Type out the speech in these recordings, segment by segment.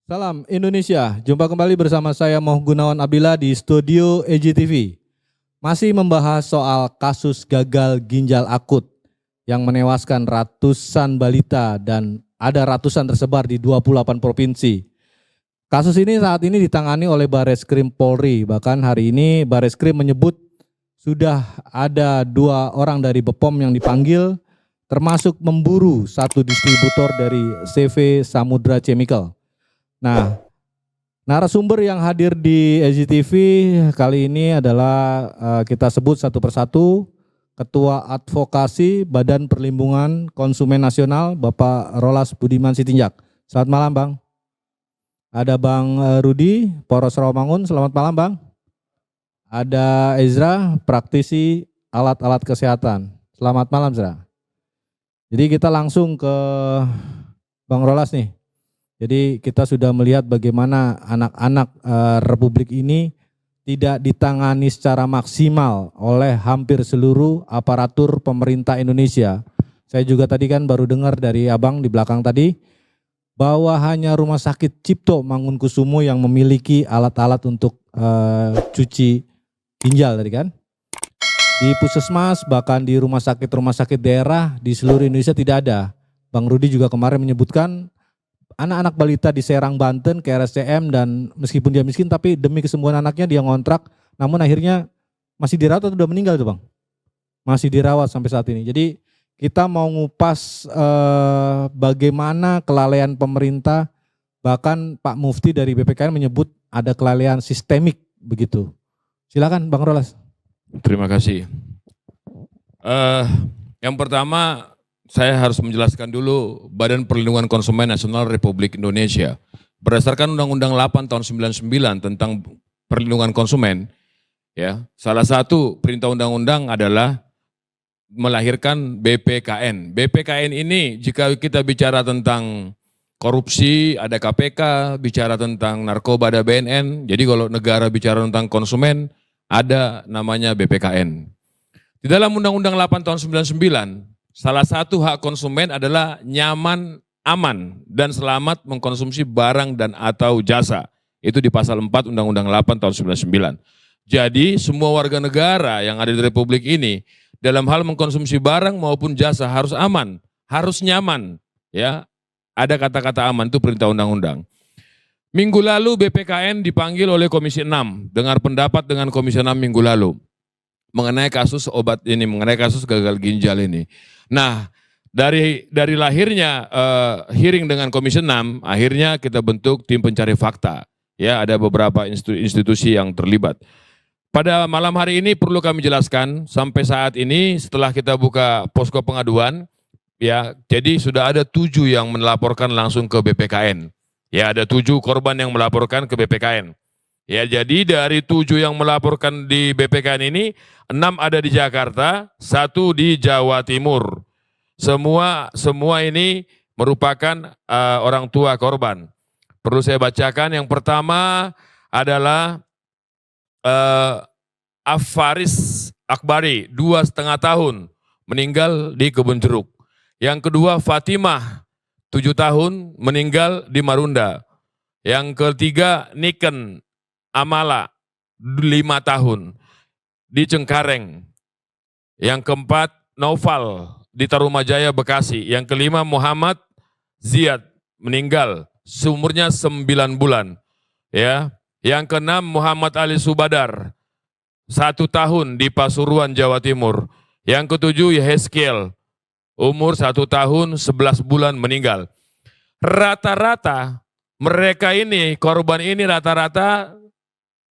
Salam Indonesia, jumpa kembali bersama saya Moh Gunawan Abdillah di studio EJTV. Masih membahas soal kasus gagal ginjal akut yang menewaskan ratusan balita dan ada ratusan tersebar di 28 provinsi. Kasus ini saat ini ditangani oleh Bareskrim Polri, bahkan hari ini Bareskrim menyebut sudah ada 2 orang dari BPOM yang dipanggil termasuk memburu satu distributor dari CV Samudra Chemical. Nah, narasumber yang hadir di EJTV kali ini adalah kita sebut satu persatu Ketua Advokasi Badan Perlindungan Konsumen Nasional Bapak Rolas Budiman Sitinjak. Selamat malam Bang. Ada Bang Rudi, Poros Rawamangun, selamat malam Bang. Ada Ezra, praktisi alat-alat kesehatan. Selamat malam Ezra. Jadi kita langsung ke Bang Rolas nih. Jadi kita sudah melihat bagaimana anak-anak Republik ini tidak ditangani secara maksimal oleh hampir seluruh aparatur pemerintah Indonesia. Saya juga tadi kan baru dengar dari Abang di belakang tadi bahwa hanya Rumah Sakit Cipto Mangunkusumo yang memiliki alat-alat untuk cuci ginjal tadi kan. Di Puskesmas bahkan di rumah sakit daerah di seluruh Indonesia tidak ada. Bang Rudi juga kemarin menyebutkan anak-anak balita di Serang, Banten ke RSCM dan meskipun dia miskin tapi demi kesembuhan anaknya dia ngontrak, namun akhirnya masih dirawat atau sudah meninggal tuh Bang? Masih dirawat sampai saat ini. Jadi kita mau ngupas bagaimana kelalaian pemerintah, bahkan Pak Mufti dari BPKN menyebut ada kelalaian sistemik begitu. Silakan Bang Rolas. Terima kasih. Yang pertama saya harus menjelaskan dulu Badan Perlindungan Konsumen Nasional Republik Indonesia. Berdasarkan Undang-Undang 8 tahun 99 tentang perlindungan konsumen, ya, salah satu perintah undang-undang adalah melahirkan BPKN. BPKN ini jika kita bicara tentang korupsi ada KPK, bicara tentang narkoba ada BNN. Jadi kalau negara bicara tentang konsumen ada namanya BPKN. Di dalam Undang-Undang 8 tahun 99 salah satu hak konsumen adalah nyaman, aman, dan selamat mengkonsumsi barang dan atau jasa. Itu di pasal 4 Undang-Undang 8 tahun 99. Jadi semua warga negara yang ada di Republik ini dalam hal mengkonsumsi barang maupun jasa harus aman, harus nyaman. Ya, ada kata-kata aman itu perintah undang-undang. Minggu lalu BPKN dipanggil oleh Komisi 6, dengar pendapat dengan Komisi 6 minggu lalu mengenai kasus obat ini, mengenai kasus gagal ginjal ini. Nah, dari lahirnya hearing dengan Komisi 6, akhirnya kita bentuk tim pencari fakta. Ya, ada beberapa institusi yang terlibat. Pada malam hari ini perlu kami jelaskan, sampai saat ini setelah kita buka posko pengaduan, ya, jadi sudah ada 7 yang melaporkan langsung ke BPKN. Ya, ada 7 korban yang melaporkan ke BPKN. Ya, jadi dari 7 yang melaporkan di BPKN ini, 6 ada di Jakarta, 1 di Jawa Timur. Semua ini merupakan orang tua korban. Perlu saya bacakan, yang pertama adalah Afaris Akbari, 2,5 tahun, meninggal di Kebun Jeruk. Yang kedua Fatimah, 7 tahun, meninggal di Marunda. Yang ketiga Niken Amala, 5 tahun, di Cengkareng. Yang keempat Noval di Tarumajaya, Bekasi. Yang kelima Muhammad Ziyad, meninggal, seumurnya 9 bulan. Ya. Yang keenam Muhammad Ali Subadar, 1 tahun, di Pasuruan, Jawa Timur. Yang ketujuh Yehezkiel, umur 1 tahun 11 bulan, meninggal. Rata-rata mereka ini, korban ini rata-rata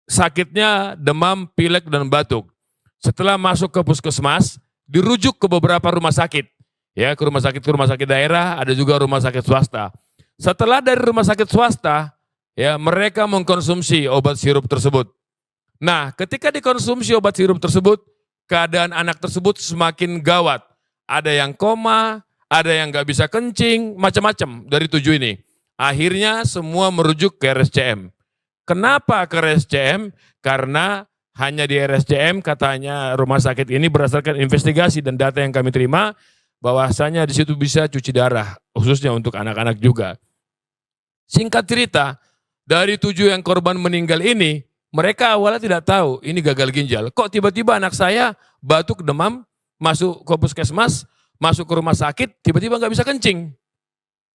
sakitnya demam, pilek, dan batuk. Setelah masuk ke puskesmas, dirujuk ke beberapa rumah sakit. Ya, ke rumah sakit daerah, ada juga rumah sakit swasta. Setelah dari rumah sakit swasta, ya, mereka mengkonsumsi obat sirup tersebut. Nah, ketika dikonsumsi obat sirup tersebut, keadaan anak tersebut semakin gawat. Ada yang koma, ada yang nggak bisa kencing, macam-macam dari 7 ini. Akhirnya semua merujuk ke RSCM. Kenapa ke RSCM? Karena hanya di RSCM katanya rumah sakit ini berdasarkan investigasi dan data yang kami terima bahwasanya di situ bisa cuci darah, khususnya untuk anak-anak juga. Singkat cerita, dari 7 yang korban meninggal ini, mereka awalnya tidak tahu ini gagal ginjal. Kok tiba-tiba anak saya batuk, demam, masuk ke puskesmas, masuk ke rumah sakit, tiba-tiba nggak bisa kencing.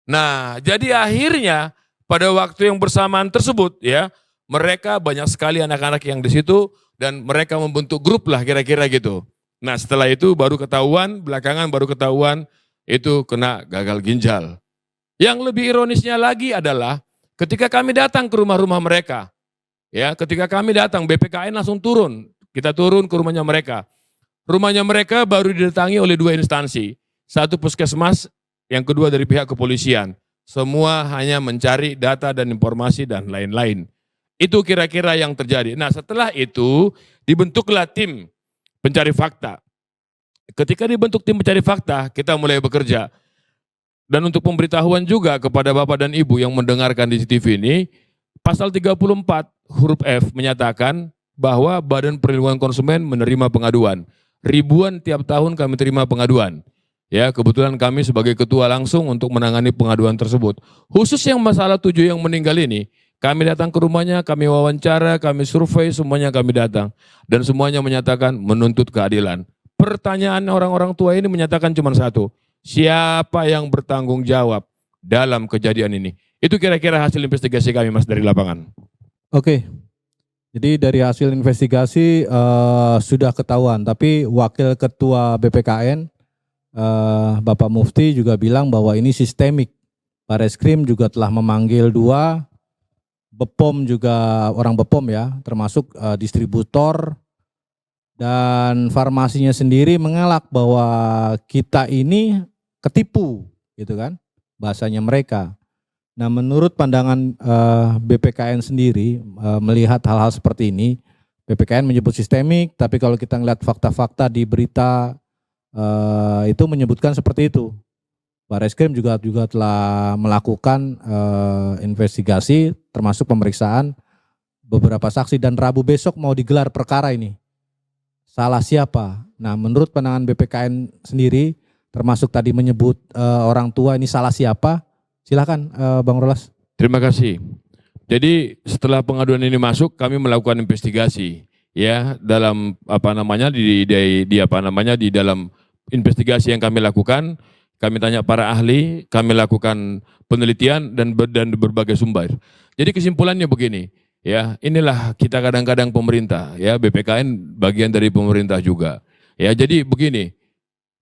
Nah, jadi akhirnya pada waktu yang bersamaan tersebut ya, mereka banyak sekali anak-anak yang di situ dan mereka membentuk grup lah kira-kira gitu. Nah, setelah itu baru ketahuan, belakangan baru ketahuan itu kena gagal ginjal. Yang lebih ironisnya lagi adalah ketika kami datang ke rumah-rumah mereka, ya, ketika kami datang BPKN langsung turun, kita turun ke rumahnya mereka. Rumahnya mereka baru didatangi oleh 2 instansi, satu puskesmas, yang kedua dari pihak kepolisian. Semua hanya mencari data dan informasi dan lain-lain. Itu kira-kira yang terjadi. Nah, setelah itu dibentuklah tim pencari fakta. Ketika dibentuk tim pencari fakta, kita mulai bekerja. Dan untuk pemberitahuan juga kepada Bapak dan Ibu yang mendengarkan di TV ini, pasal 34 huruf F menyatakan bahwa Badan Perlindungan Konsumen menerima pengaduan. Ribuan tiap tahun kami terima pengaduan. Ya, kebetulan kami sebagai ketua langsung untuk menangani pengaduan tersebut. Khusus yang masalah 7 yang meninggal ini, kami datang ke rumahnya, kami wawancara, kami survei, semuanya kami datang. Dan semuanya menyatakan menuntut keadilan. Pertanyaan orang-orang tua ini menyatakan cuma satu, siapa yang bertanggung jawab dalam kejadian ini? Itu kira-kira hasil investigasi kami, Mas, dari lapangan. Oke, jadi dari hasil investigasi sudah ketahuan, tapi Wakil Ketua BPKN Bapak Mufti juga bilang bahwa ini sistemik. Bareskrim juga telah memanggil 2, Bepom juga orang Bepom ya, termasuk distributor, dan farmasinya sendiri mengelak bahwa kita ini ketipu, gitu kan, bahasanya mereka. Nah, menurut pandangan BPKN sendiri melihat hal-hal seperti ini, BPKN menyebut sistemik, tapi kalau kita ngeliat fakta-fakta di berita itu menyebutkan seperti itu. Bareskrim juga telah melakukan investigasi, termasuk pemeriksaan beberapa saksi, dan Rabu besok mau digelar perkara ini. Salah siapa? Nah, menurut pandangan BPKN sendiri, termasuk tadi menyebut orang tua ini salah siapa? Silakan Bang Rolas. Terima kasih. Jadi setelah pengaduan ini masuk, kami melakukan investigasi ya dalam di dalam investigasi yang kami lakukan, kami tanya para ahli, kami lakukan penelitian dan berbagai sumber. Jadi kesimpulannya begini, ya, inilah kita kadang-kadang pemerintah, ya, BPKN bagian dari pemerintah juga. Ya, jadi begini,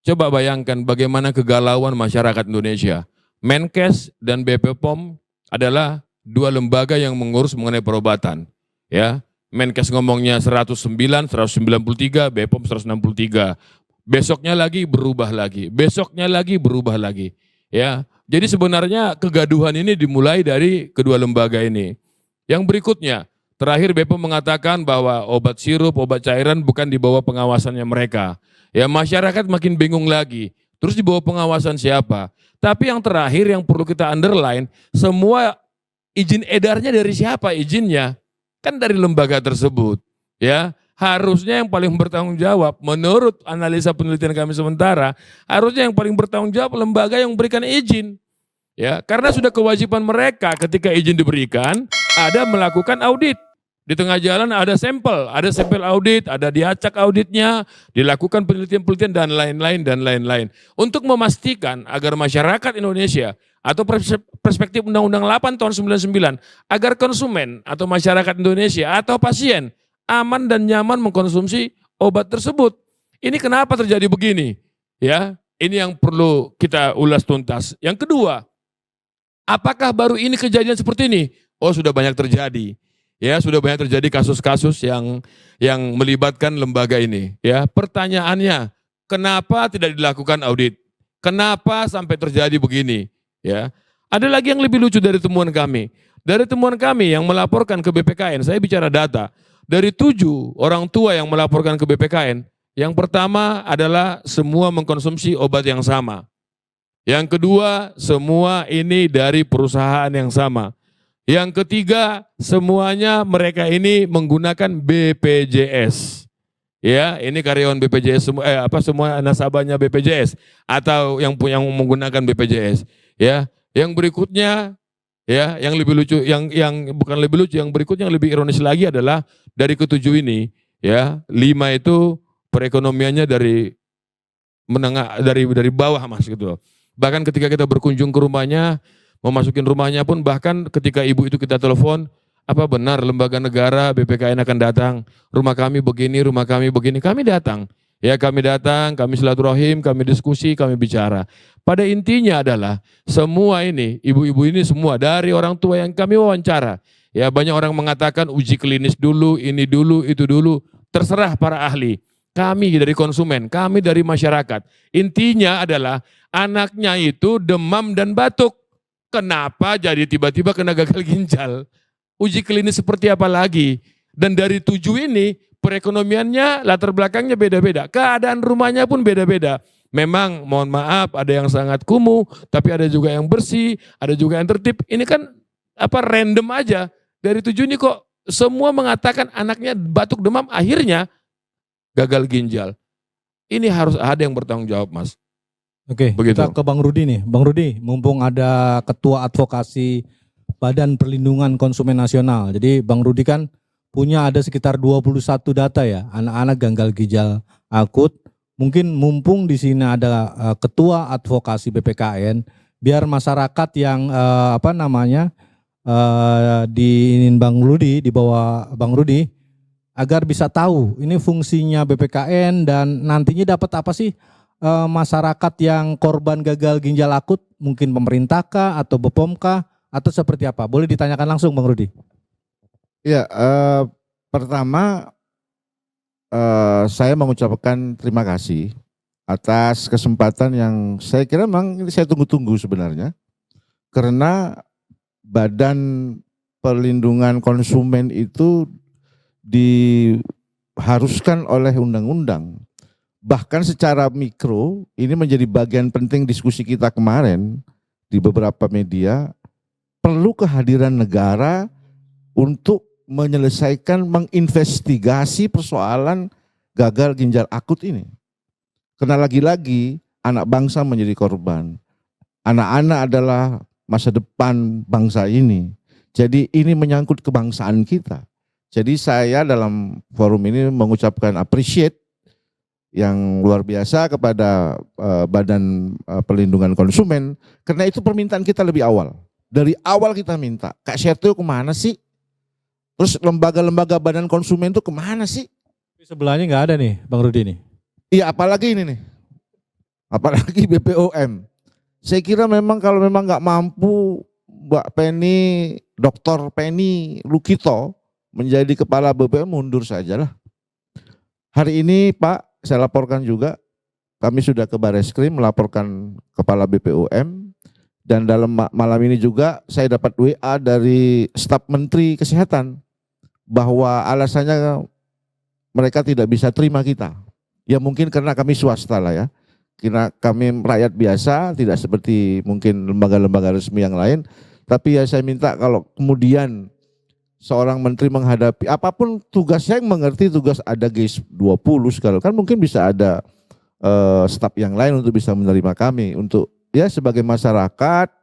coba bayangkan bagaimana kegalauan masyarakat Indonesia. Menkes dan BP POM adalah 2 lembaga yang mengurus mengenai perobatan. Ya, Menkes ngomongnya 109, 193, BP POM 163. Besoknya lagi berubah lagi, besoknya lagi berubah lagi. Ya, jadi sebenarnya kegaduhan ini dimulai dari kedua lembaga ini. Yang berikutnya, terakhir BP mengatakan bahwa obat sirup, obat cairan bukan di bawah pengawasannya mereka. Ya, masyarakat makin bingung lagi. Terus di bawah pengawasan siapa? Tapi yang terakhir yang perlu kita underline, semua izin edarnya dari siapa izinnya? Kan dari lembaga tersebut. Ya, harusnya yang paling bertanggung jawab, menurut analisa penelitian kami sementara, harusnya yang paling bertanggung jawab lembaga yang memberikan izin. Ya, karena sudah kewajiban mereka ketika izin diberikan, ada melakukan audit. Di tengah jalan ada sampel audit, ada diacak auditnya, dilakukan penelitian-penelitian dan lain-lain. Untuk memastikan agar masyarakat Indonesia atau perspektif Undang-Undang 8 tahun 99, agar konsumen atau masyarakat Indonesia atau pasien aman dan nyaman mengkonsumsi obat tersebut. Ini kenapa terjadi begini? Ya, ini yang perlu kita ulas tuntas. Yang kedua, apakah baru ini kejadian seperti ini? Oh, sudah banyak terjadi. Ya, sudah banyak terjadi kasus-kasus yang melibatkan lembaga ini. Ya, pertanyaannya, kenapa tidak dilakukan audit? Kenapa sampai terjadi begini? Ya, ada lagi yang lebih lucu dari temuan kami. Dari temuan kami yang melaporkan ke BPKN, saya bicara data. Dari 7 orang tua yang melaporkan ke BPKN, yang pertama adalah semua mengkonsumsi obat yang sama. Yang kedua, semua ini dari perusahaan yang sama. Yang ketiga, semuanya mereka ini menggunakan BPJS. Ya, ini karyawan BPJS semua nasabahnya BPJS atau yang menggunakan BPJS. Ya, yang berikutnya Ya, yang lebih lucu, yang bukan lebih lucu, yang berikutnya yang lebih ironis lagi adalah dari ketujuh ini, ya, 5 itu perekonomiannya dari menengah, dari bawah Mas gitu loh. Bahkan ketika kita berkunjung ke rumahnya, memasukin rumahnya pun, bahkan ketika ibu itu kita telepon, apa benar lembaga negara BPKN akan datang, rumah kami begini, kami datang. Ya, kami datang, kami silaturahim, kami diskusi, kami bicara. Pada intinya adalah semua ini, ibu-ibu ini semua dari orang tua yang kami wawancara. Ya, banyak orang mengatakan uji klinis dulu, ini dulu, itu dulu. Terserah para ahli. Kami dari konsumen, kami dari masyarakat. Intinya adalah anaknya itu demam dan batuk. Kenapa jadi tiba-tiba kena gagal ginjal? Uji klinis seperti apa lagi? Dan dari 7 ini, perekonomiannya, latar belakangnya beda-beda. Keadaan rumahnya pun beda-beda. Memang mohon maaf, ada yang sangat kumuh, tapi ada juga yang bersih, ada juga yang tertib. Ini kan random aja. Dari 7 ini kok semua mengatakan anaknya batuk demam, akhirnya gagal ginjal. Ini harus ada yang bertanggung jawab, Mas. Oke, Begitu. kita ke Bang Rudi nih. Bang Rudi, mumpung ada Ketua Advokasi Badan Perlindungan Konsumen Nasional. Jadi Bang Rudi kan punya ada sekitar 21 data ya, anak-anak gagal ginjal akut. Mungkin mumpung di sini ada Ketua Advokasi BPKN, biar masyarakat yang diinin Bang Rudi, di bawah Bang Rudi, agar bisa tahu ini fungsinya BPKN dan nantinya dapat apa sih masyarakat yang korban gagal ginjal akut, mungkin pemerintah kah atau BPOM kah atau seperti apa? Boleh ditanyakan langsung Bang Rudi. Ya, pertama saya mengucapkan terima kasih atas kesempatan yang saya kira memang ini saya tunggu-tunggu sebenarnya. Karena Badan Perlindungan Konsumen itu diharuskan oleh undang-undang. Bahkan secara mikro ini menjadi bagian penting diskusi kita kemarin di beberapa media, perlu kehadiran negara untuk menyelesaikan, menginvestigasi persoalan gagal ginjal akut ini. Karena lagi-lagi anak bangsa menjadi korban. Anak-anak adalah masa depan bangsa ini. Jadi ini menyangkut kebangsaan kita. Jadi saya dalam forum ini mengucapkan appreciate yang luar biasa kepada Badan Perlindungan Konsumen, karena itu permintaan kita lebih awal. Dari awal kita minta, Kak Seto kemana sih? Terus lembaga-lembaga badan konsumen itu kemana sih? Sebelahnya nggak ada nih Bang Rudi nih. Iya, apalagi ini nih, apalagi BPOM. Saya kira memang kalau memang nggak mampu Mbak Penny, Dr. Penny Lukito menjadi kepala BPOM, mundur sajalah. Hari ini Pak, saya laporkan juga, kami sudah ke Bareskrim melaporkan kepala BPOM, dan dalam malam ini juga saya dapat WA dari staf Menteri Kesehatan bahwa alasannya mereka tidak bisa terima kita. Ya mungkin karena kami swasta lah ya, karena kami rakyat biasa, tidak seperti mungkin lembaga-lembaga resmi yang lain. Tapi ya saya minta kalau kemudian seorang menteri menghadapi apapun tugasnya, yang mengerti tugas ada G20 segala, kan mungkin bisa ada staf yang lain untuk bisa menerima kami, untuk ya sebagai masyarakat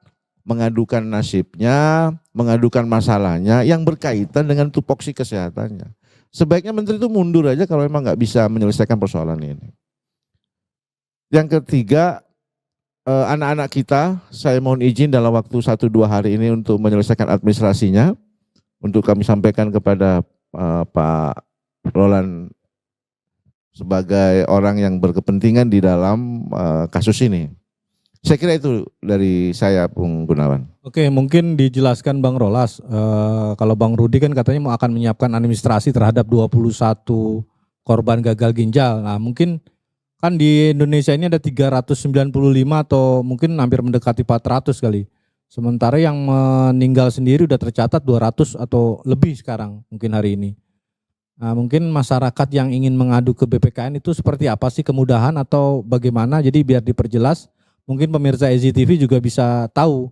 mengadukan nasibnya, mengadukan masalahnya yang berkaitan dengan tupoksi kesehatannya. Sebaiknya menteri itu mundur aja kalau memang nggak bisa menyelesaikan persoalan ini. Yang ketiga, anak-anak kita, saya mohon izin dalam waktu 1-2 hari ini untuk menyelesaikan administrasinya, untuk kami sampaikan kepada Pak Roland sebagai orang yang berkepentingan di dalam kasus ini. Saya kira itu dari saya, Bung Gunawan. Oke, mungkin dijelaskan Bang Rolas, kalau Bang Rudi kan katanya mau akan menyiapkan administrasi terhadap 21 korban gagal ginjal. Nah mungkin kan di Indonesia ini ada 395 atau mungkin hampir mendekati 400 kali. Sementara yang meninggal sendiri udah tercatat 200 atau lebih sekarang mungkin hari ini. Nah, mungkin masyarakat yang ingin mengadu ke BPKN itu seperti apa sih, kemudahan atau bagaimana? Jadi biar diperjelas, mungkin pemirsa EZTV juga bisa tahu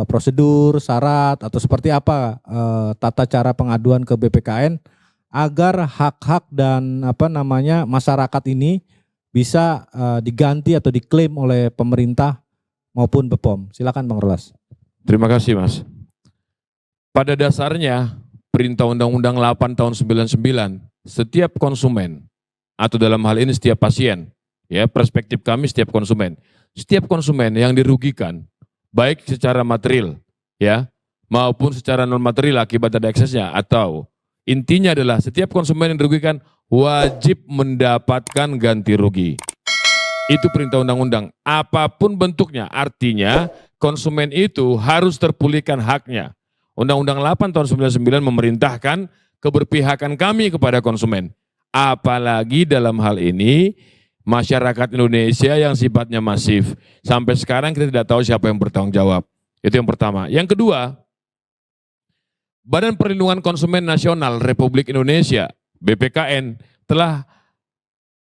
prosedur, syarat atau seperti apa tata cara pengaduan ke BPKN agar hak-hak dan masyarakat ini bisa diganti atau diklaim oleh pemerintah maupun BPOM. Silakan Bang Rolas. Terima kasih Mas. Pada dasarnya Perintah Undang-Undang 8 tahun 99, setiap konsumen atau dalam hal ini setiap pasien, ya perspektif kami setiap konsumen yang dirugikan baik secara material ya maupun secara non material akibat ada eksesnya, atau intinya adalah setiap konsumen yang dirugikan wajib mendapatkan ganti rugi. Itu perintah undang-undang, apapun bentuknya, artinya konsumen itu harus terpulihkan haknya. Undang-Undang 8 tahun 99 memerintahkan keberpihakan kami kepada konsumen. Apalagi dalam hal ini masyarakat Indonesia yang sifatnya masif. Sampai sekarang kita tidak tahu siapa yang bertanggung jawab. Itu yang pertama. Yang kedua, Badan Perlindungan Konsumen Nasional Republik Indonesia, BPKN, telah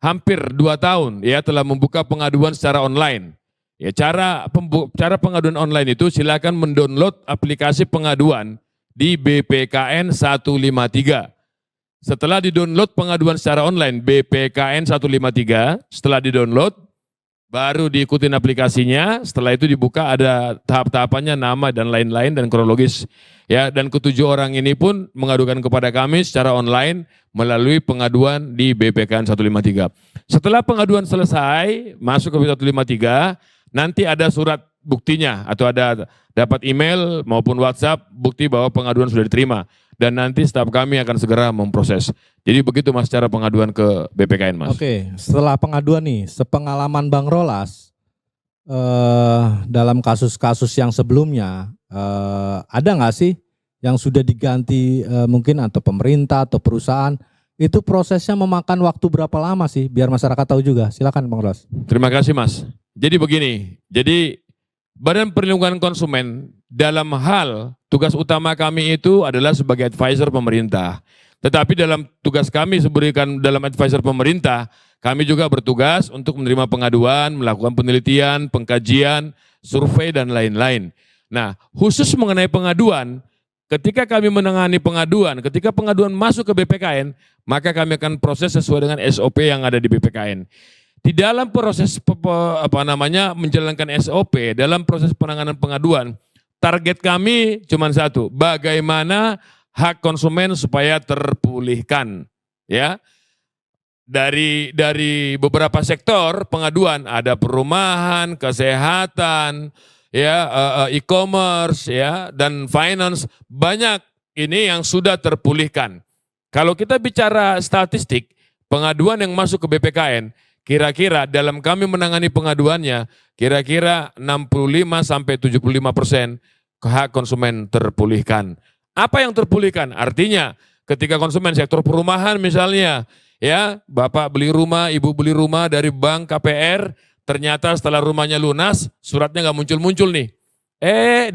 hampir 2 tahun ya telah membuka pengaduan secara online. Ya, cara pengaduan online itu silakan mendownload aplikasi pengaduan di BPKN 153. Setelah didownload pengaduan secara online BPKN 153, setelah didownload baru diikutin aplikasinya, setelah itu dibuka ada tahap-tahapannya, nama dan lain-lain dan kronologis. Ya, dan ketujuh orang ini pun mengadukan kepada kami secara online melalui pengaduan di BPKN 153. Setelah pengaduan selesai, masuk ke 153, nanti ada surat buktinya atau ada dapat email maupun WhatsApp bukti bahwa pengaduan sudah diterima. Dan nanti staf kami akan segera memproses. Jadi begitu Mas cara pengaduan ke BPKN Mas. Oke, setelah pengaduan nih, sepengalaman Bang Rolas dalam kasus-kasus yang sebelumnya, ada nggak sih yang sudah diganti mungkin atau pemerintah atau perusahaan, itu prosesnya memakan waktu berapa lama sih biar masyarakat tahu juga? Silakan Bang Rolas. Terima kasih Mas. Jadi begini, jadi Badan Perlindungan Konsumen dalam hal tugas utama kami itu adalah sebagai advisor pemerintah. Tetapi dalam tugas kami seberikan dalam advisor pemerintah, kami juga bertugas untuk menerima pengaduan, melakukan penelitian, pengkajian, survei dan lain-lain. Nah, khusus mengenai pengaduan, ketika kami menangani pengaduan, ketika pengaduan masuk ke BPKN, maka kami akan proses sesuai dengan SOP yang ada di BPKN. Di dalam proses menjalankan SOP, dalam proses penanganan pengaduan, target kami cuma satu, bagaimana hak konsumen supaya terpulihkan. Ya, dari beberapa sektor pengaduan, ada perumahan, kesehatan, ya, e-commerce, ya, dan finance, banyak ini yang sudah terpulihkan. Kalau kita bicara statistik, pengaduan yang masuk ke BPKN, kira-kira dalam kami menangani pengaduannya, kira-kira 65-75% hak konsumen terpulihkan. Apa yang terpulihkan? Artinya ketika konsumen sektor perumahan misalnya, ya Bapak beli rumah, Ibu beli rumah dari bank KPR, ternyata setelah rumahnya lunas, suratnya nggak muncul-muncul nih.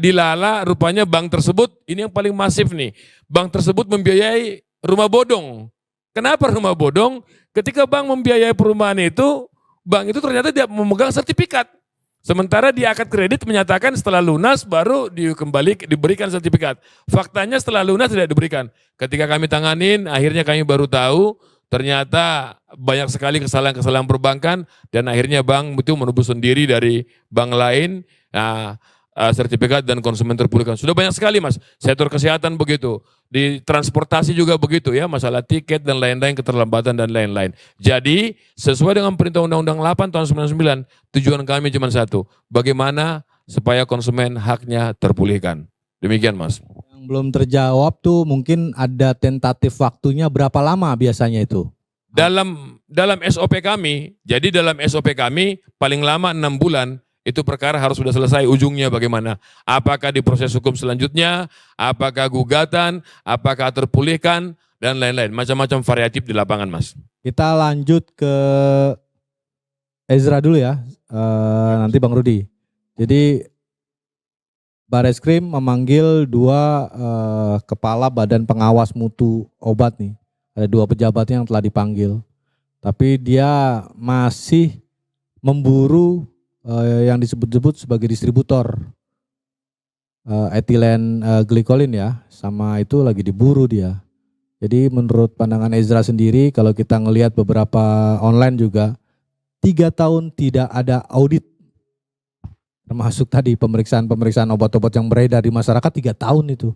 Dilala rupanya bank tersebut, ini yang paling masif nih, bank tersebut membiayai rumah bodong. Kenapa rumah bodong? Ketika bank membiayai perumahan itu, bank itu ternyata dia memegang sertifikat. Sementara di akad kredit menyatakan setelah lunas baru diberikan sertifikat. Faktanya setelah lunas tidak diberikan. Ketika kami tanganin, akhirnya kami baru tahu ternyata banyak sekali kesalahan-kesalahan perbankan dan akhirnya bank itu menebus sendiri dari bank lain. Nah, sertifikat dan konsumen terpulihkan. Sudah banyak sekali Mas, sektor kesehatan begitu, di transportasi juga begitu ya, masalah tiket dan lain-lain, keterlambatan dan lain-lain. Jadi sesuai dengan perintah Undang-Undang 8 tahun 99, tujuan kami cuma satu, bagaimana supaya konsumen haknya terpulihkan. Demikian Mas. Yang belum terjawab tuh mungkin ada tentatif waktunya berapa lama biasanya itu? Dalam SOP kami, jadi dalam SOP kami paling lama 6 bulan, itu perkara harus sudah selesai, ujungnya bagaimana. Apakah di proses hukum selanjutnya, apakah gugatan, apakah terpulihkan, dan lain-lain. Macam-macam variatif di lapangan Mas. Kita lanjut ke Ezra dulu ya, nanti Bang Rudi. Jadi Bareskrim memanggil 2 kepala badan pengawas mutu obat nih. Ada 2 pejabatnya yang telah dipanggil. Tapi dia masih memburu yang disebut-sebut sebagai distributor etilen glikolin ya, sama itu lagi diburu dia. Jadi menurut pandangan Ezra sendiri, kalau kita ngelihat beberapa online juga, 3 tahun tidak ada audit Termasuk tadi pemeriksaan obat-obat yang beredar di masyarakat 3 tahun itu.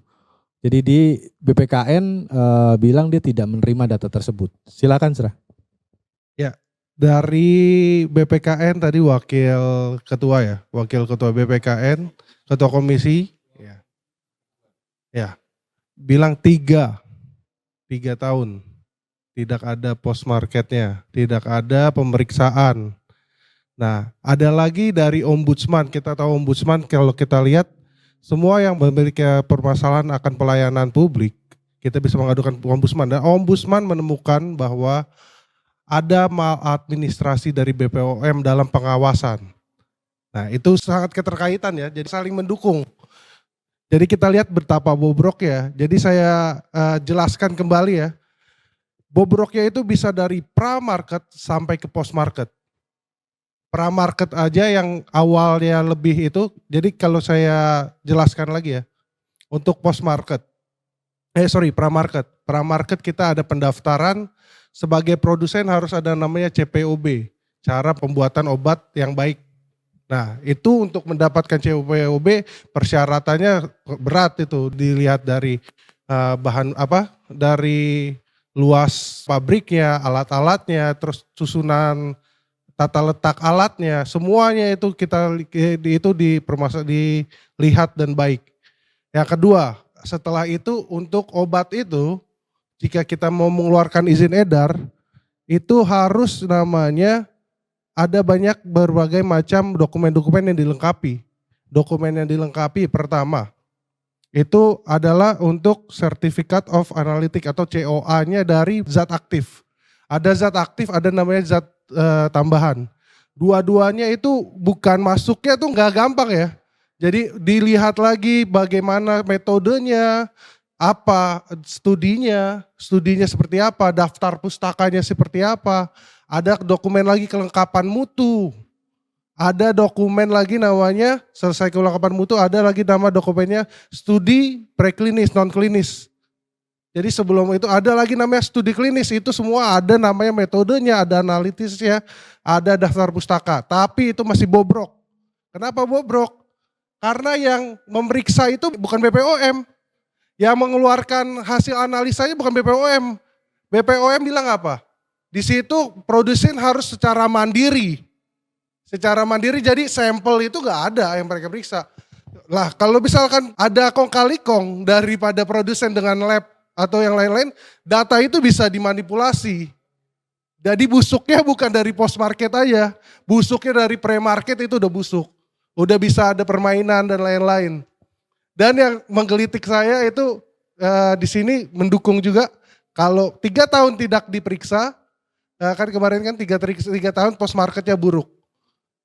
Jadi di BPKN bilang dia tidak menerima data tersebut. Silakan Sra. Ya, dari BPKN tadi wakil ketua BPKN, ketua komisi, ya, bilang 3 tahun tidak ada post marketnya, tidak ada pemeriksaan. Nah, ada lagi dari ombudsman. Kita tahu ombudsman kalau kita lihat semua yang memiliki permasalahan akan pelayanan publik, kita bisa mengadukan ombudsman. Dan ombudsman menemukan bahwa ada maladministrasi dari BPOM dalam pengawasan. Nah, itu sangat keterkaitan ya, jadi saling mendukung. Jadi kita lihat betapa bobrok ya. Jadi saya jelaskan kembali ya. Bobroknya itu bisa dari pra-market sampai ke post-market. Pra-market aja yang awalnya lebih itu, jadi kalau saya jelaskan lagi ya, untuk post-market, pra-market. Pra-market kita ada pendaftaran, sebagai produsen harus ada namanya CPOB, cara pembuatan obat yang baik. Nah itu untuk mendapatkan CPOB persyaratannya berat itu, dilihat dari dari luas pabriknya, alat-alatnya, terus susunan tata letak alatnya, semuanya itu dilihat dan baik. Yang kedua, setelah itu untuk obat itu, jika kita mau mengeluarkan izin edar, itu harus namanya ada berbagai macam dokumen-dokumen yang dilengkapi. Dokumen yang dilengkapi pertama, itu adalah untuk Certificate of Analytic atau COA-nya dari zat aktif. Ada zat aktif, ada namanya zat tambahan. Dua-duanya itu bukan masuknya tuh nggak gampang ya. Jadi dilihat lagi bagaimana metodenya, apa studinya seperti apa, daftar pustakanya seperti apa. Ada dokumen lagi kelengkapan mutu. Ada dokumen lagi namanya selesai kelengkapan mutu, ada lagi nama dokumennya studi preklinis, non klinis. Jadi sebelum itu ada lagi namanya studi klinis, itu semua ada namanya metodenya, ada analitisnya, ada daftar pustaka. Tapi itu masih bobrok. Kenapa bobrok? Karena yang memeriksa itu bukan BPOM. Yang mengeluarkan hasil analisanya bukan BPOM. BPOM bilang apa? Di situ produsen harus secara mandiri. Secara mandiri, jadi sampel itu gak ada yang mereka periksa. Lah kalau misalkan ada kong kali kong daripada produsen dengan lab atau yang lain-lain, data itu bisa dimanipulasi. Jadi busuknya bukan dari post market aja, busuknya dari pre-market itu udah busuk. Udah bisa ada permainan dan lain-lain. Dan yang menggelitik saya itu di sini mendukung juga kalau 3 tahun tidak diperiksa, kan kemarin kan 3 tahun post marketnya buruk.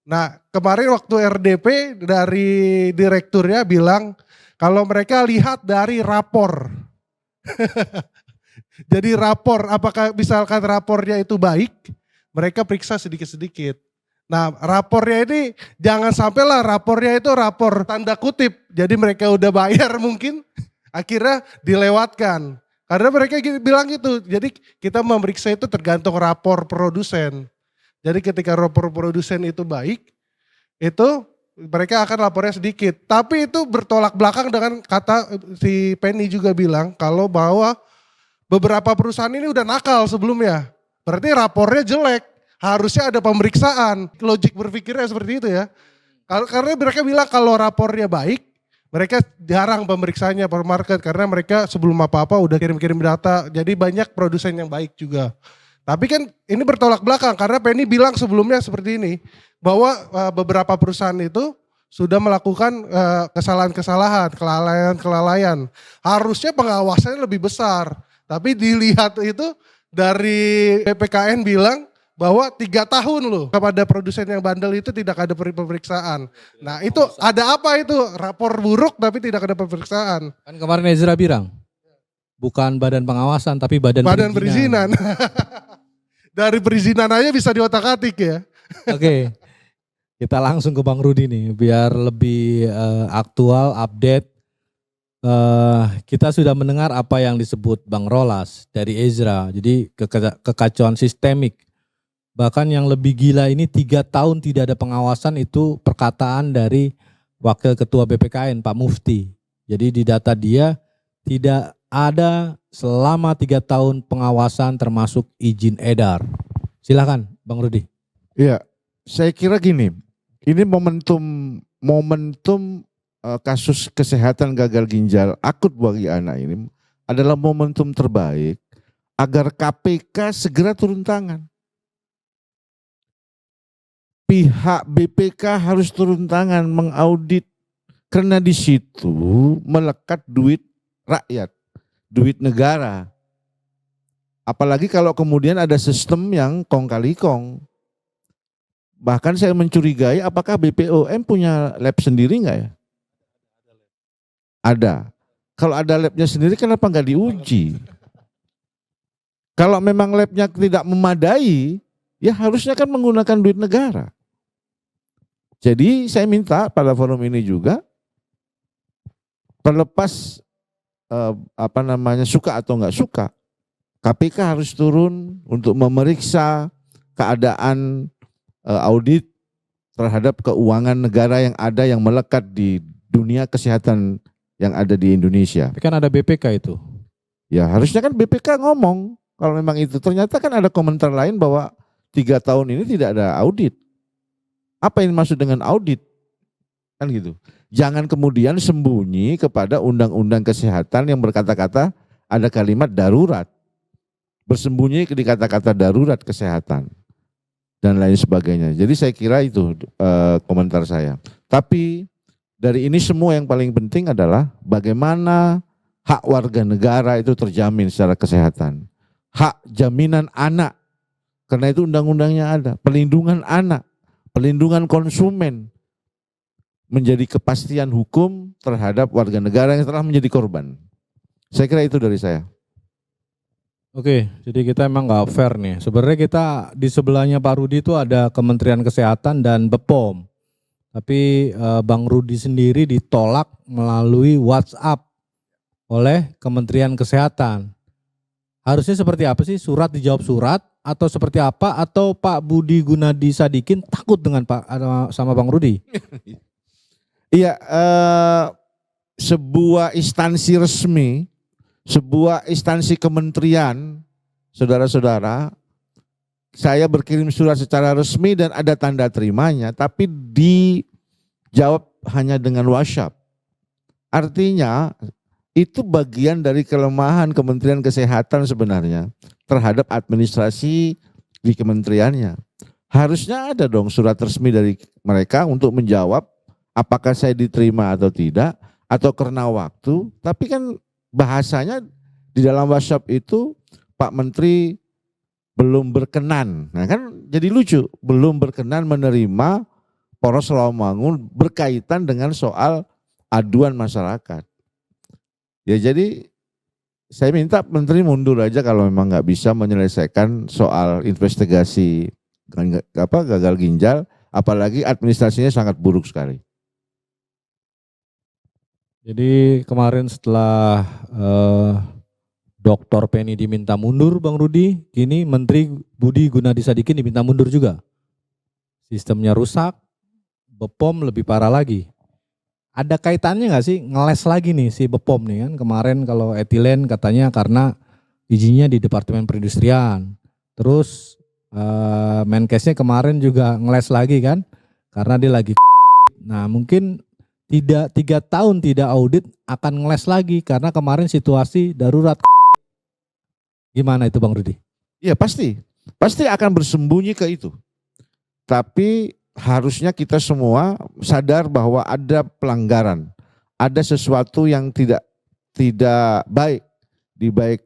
Nah kemarin waktu RDP dari direkturnya bilang kalau mereka lihat dari rapor. Jadi rapor, apakah misalkan rapornya itu baik, mereka periksa sedikit-sedikit. Nah rapornya ini jangan sampailah rapornya itu rapor tanda kutip. Jadi mereka udah bayar mungkin, akhirnya dilewatkan. Karena mereka bilang gitu, jadi kita memeriksa itu tergantung rapor produsen. Jadi ketika rapor produsen itu baik, itu mereka akan lapornya sedikit. Tapi itu bertolak belakang dengan kata si Penny juga bilang kalau bahwa beberapa perusahaan ini udah nakal sebelumnya. Berarti rapornya jelek. Harusnya ada pemeriksaan. Logik berpikirnya seperti itu ya. Karena mereka bilang kalau rapornya baik, mereka jarang pemeriksaannya per market. Karena mereka sebelum apa-apa udah kirim-kirim data. Jadi banyak produsen yang baik juga. Tapi kan ini bertolak belakang karena Penny bilang sebelumnya seperti ini. Bahwa beberapa perusahaan itu sudah melakukan kesalahan-kesalahan, kelalaian-kelalaian. Harusnya pengawasannya lebih besar. Tapi dilihat itu dari PPKN bilang bahwa 3 tahun loh kepada produsen yang bandel itu tidak ada pemeriksaan. Nah itu ada apa itu? Rapor buruk tapi tidak ada pemeriksaan. Kan kemarin Ezra bilang, bukan badan pengawasan tapi badan perizinan. Dari perizinan aja bisa diotak-atik ya. Oke, kita langsung ke Bang Rudi nih biar lebih aktual, update. Kita sudah mendengar apa yang disebut Bang Rolas dari Ezra. Jadi kekacauan sistemik Bahkan yang lebih gila ini 3 tahun tidak ada pengawasan, itu perkataan dari Wakil Ketua BPKN Pak Mufti. Jadi di data dia tidak ada selama 3 tahun pengawasan termasuk izin edar. Silakan Bang Rudi. Iya, saya kira gini, ini momentum kasus kesehatan gagal ginjal akut bagi anak ini adalah momentum terbaik agar KPK segera turun tangan. Pihak BPK harus turun tangan mengaudit karena di situ melekat duit rakyat, duit negara. Apalagi kalau kemudian ada sistem yang kong kali kong. Bahkan saya mencurigai apakah BPOM punya lab sendiri enggak ya? Ada. Kalau ada labnya sendiri kenapa nggak diuji? Kalau memang labnya tidak memadai, ya harusnya kan menggunakan duit negara. Jadi saya minta pada forum ini juga, terlepas suka atau nggak suka, KPK harus turun untuk memeriksa keadaan audit terhadap keuangan negara yang ada yang melekat di dunia kesehatan yang ada di Indonesia. Tapi kan ada BPK itu. Ya harusnya kan BPK ngomong kalau memang itu. Ternyata kan ada komentar lain bahwa 3 tahun ini tidak ada audit. Apa yang dimaksud dengan audit? Kan gitu. Jangan kemudian sembunyi kepada undang-undang kesehatan yang berkata-kata ada kalimat darurat. Bersembunyi di kata-kata darurat kesehatan dan lain sebagainya. Jadi saya kira itu komentar saya. Tapi dari ini semua yang paling penting adalah bagaimana hak warga negara itu terjamin secara kesehatan. Hak jaminan anak, karena itu undang-undangnya ada. Pelindungan anak, pelindungan konsumen, menjadi kepastian hukum terhadap warga negara yang telah menjadi korban. Saya kira itu dari saya. Oke, jadi kita emang nggak fair nih. Sebenarnya kita di sebelahnya Pak Rudi itu ada Kementerian Kesehatan dan BPOM. Tapi Bang Rudi sendiri ditolak melalui WhatsApp oleh Kementerian Kesehatan. Harusnya seperti apa sih? Surat dijawab surat atau seperti apa? Atau Pak Budi Gunadi Sadikin takut dengan sama Bang Rudi? Iya, sebuah instansi resmi, sebuah instansi kementerian, saudara-saudara, saya berkirim surat secara resmi dan ada tanda terimanya, tapi dijawab hanya dengan WhatsApp. Artinya itu bagian dari kelemahan Kementerian Kesehatan sebenarnya terhadap administrasi di kementeriannya. Harusnya ada dong surat resmi dari mereka untuk menjawab apakah saya diterima atau tidak, atau karena waktu. Tapi kan bahasanya di dalam WhatsApp itu Pak Menteri belum berkenan. Nah kan jadi lucu, belum berkenan menerima poros Rawamangun berkaitan dengan soal aduan masyarakat. Ya jadi saya minta Menteri mundur aja kalau memang nggak bisa menyelesaikan soal investigasi gagal ginjal, apalagi administrasinya sangat buruk sekali. Jadi kemarin setelah Dr. Penny diminta mundur Bang Rudi, kini Menteri Budi Gunadi Sadikin diminta mundur juga. Sistemnya rusak, BPOM lebih parah lagi. Ada kaitannya nggak sih ngeles lagi nih si BPOM nih kan? Kemarin kalau etilen katanya karena izinnya di Departemen Perindustrian. Terus Menkesnya kemarin juga ngeles lagi kan? Karena dia lagi. Nah mungkin tidak 3 tahun tidak audit akan ngeles lagi karena kemarin situasi darurat. Gimana itu Bang Rudi? Iya pasti akan bersembunyi ke itu. Tapi harusnya kita semua sadar bahwa ada pelanggaran, ada sesuatu yang tidak baik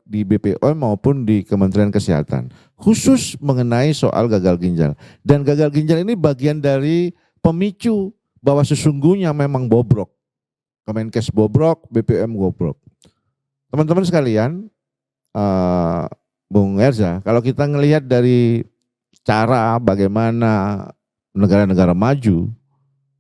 di BPOM maupun di Kementerian Kesehatan, khusus mengenai soal gagal ginjal. Dan gagal ginjal ini bagian dari pemicu bahwa sesungguhnya memang bobrok. Kemenkes bobrok, BPOM bobrok. Teman-teman sekalian, Bung Erza, kalau kita ngelihat dari cara bagaimana negara-negara maju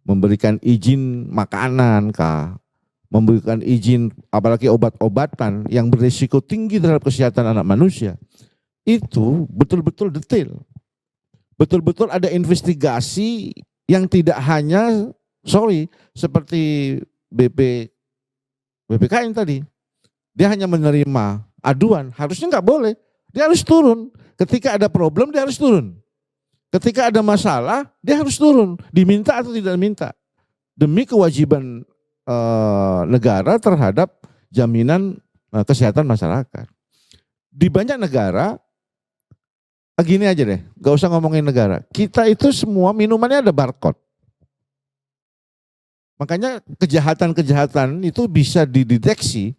memberikan izin makanan kah, memberikan izin apalagi obat-obatan yang berisiko tinggi terhadap kesehatan anak manusia, itu betul-betul detail. betul-betul ada investigasi yang tidak hanya seperti BPKN tadi. Dia hanya menerima aduan, harusnya nggak boleh. Dia harus turun. Ketika ada problem dia harus turun. Ketika ada masalah dia harus turun, diminta atau tidak diminta. Demi kewajiban negara terhadap jaminan kesehatan masyarakat. Di banyak negara, gini aja deh, gak usah ngomongin negara. Kita itu semua minumannya ada barcode. Makanya kejahatan-kejahatan itu bisa dideteksi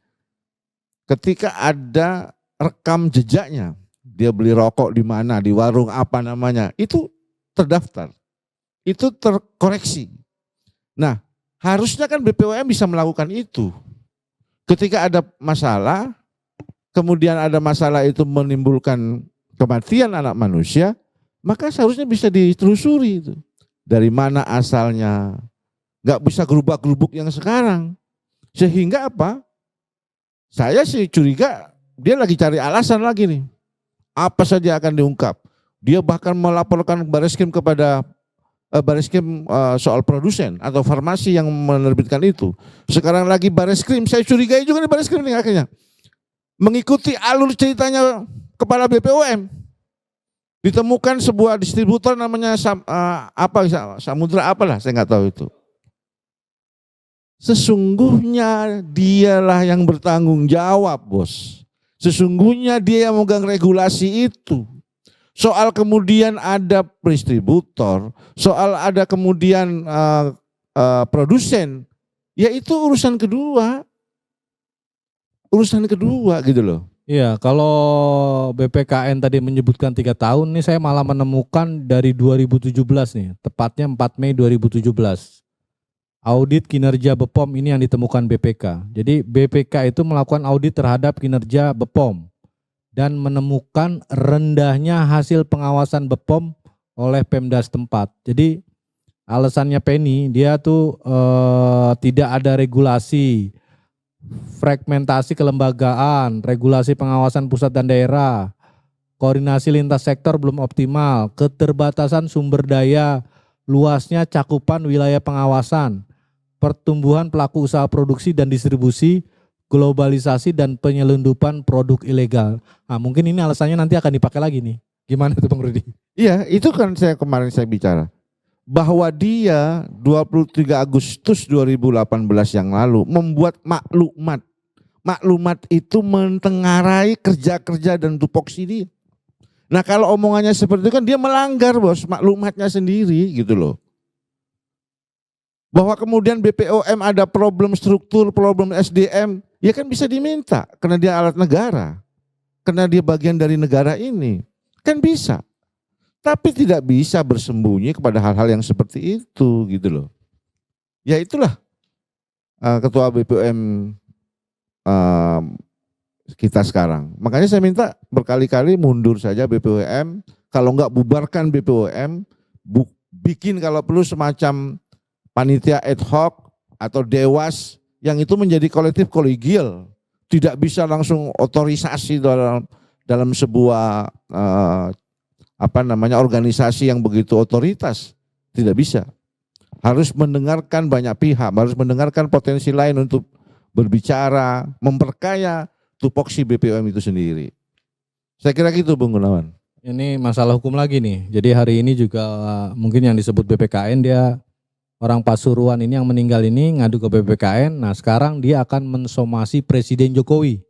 ketika ada rekam jejaknya. Dia beli rokok di mana, di warung apa namanya, itu terdaftar. Itu terkoreksi. Nah, harusnya kan BPOM bisa melakukan itu. Ketika ada masalah, kemudian ada masalah itu menimbulkan kematian anak manusia, maka seharusnya bisa ditelusuri itu. Dari mana asalnya. Gak bisa gerubak-gerubuk yang sekarang. Sehingga apa? Saya sih curiga dia lagi cari alasan lagi nih. Apa saja akan diungkap. Dia bahkan melaporkan Bareskrim kepada Bareskrim soal produsen atau farmasi yang menerbitkan itu. Sekarang lagi Bareskrim, saya curigai juga nih Bareskrim nih akhirnya. Mengikuti alur ceritanya kepala BPOM. Ditemukan sebuah distributor namanya Samudra apalah, saya nggak tahu itu. Sesungguhnya dialah yang bertanggung jawab, bos. Sesungguhnya dia yang memegang regulasi itu. Soal kemudian ada distributor, soal ada kemudian produsen, ya itu urusan kedua. Urusan kedua gitu loh. Iya, kalau BPKN tadi menyebutkan 3 tahun, nih saya malah menemukan dari 2017 nih, tepatnya 4 Mei 2017. Audit kinerja BPOM ini yang ditemukan BPK. Jadi BPK itu melakukan audit terhadap kinerja BPOM dan menemukan rendahnya hasil pengawasan BPOM oleh Pemda setempat. Jadi alasannya Penny, dia tuh tidak ada regulasi, fragmentasi kelembagaan, regulasi pengawasan pusat dan daerah, koordinasi lintas sektor belum optimal, keterbatasan sumber daya, luasnya cakupan wilayah pengawasan, pertumbuhan pelaku usaha produksi dan distribusi, globalisasi dan penyelundupan produk ilegal. Nah, mungkin ini alasannya nanti akan dipakai lagi nih. Gimana tuh Bang Rudi? Iya, itu kan kemarin saya bicara. Bahwa dia 23 Agustus 2018 yang lalu membuat maklumat. Maklumat itu mentengarai kerja-kerja dan tupoksi dia. Nah kalau omongannya seperti itu kan dia melanggar bos maklumatnya sendiri gitu loh. Bahwa kemudian BPOM ada problem struktur, problem SDM, ya kan bisa diminta karena dia alat negara. Karena dia bagian dari negara ini. Kan bisa. Tapi tidak bisa bersembunyi kepada hal-hal yang seperti itu gitu loh. Ya itulah ketua BPOM kita sekarang. Makanya saya minta berkali-kali mundur saja BPOM. Kalau enggak bubarkan BPOM, bikin kalau perlu semacam panitia ad hoc atau dewas yang itu menjadi kolektif kolegial. Tidak bisa langsung otorisasi dalam sebuah organisasi yang begitu otoritas, tidak bisa. Harus mendengarkan banyak pihak, harus mendengarkan potensi lain untuk berbicara, memperkaya tupoksi BPOM itu sendiri. Saya kira gitu Bung Gunawan. Ini masalah hukum lagi nih. Jadi hari ini juga mungkin yang disebut BPKN, dia orang Pasuruan ini yang meninggal ini ngadu ke BPKN. Nah sekarang dia akan mensomasi Presiden Jokowi.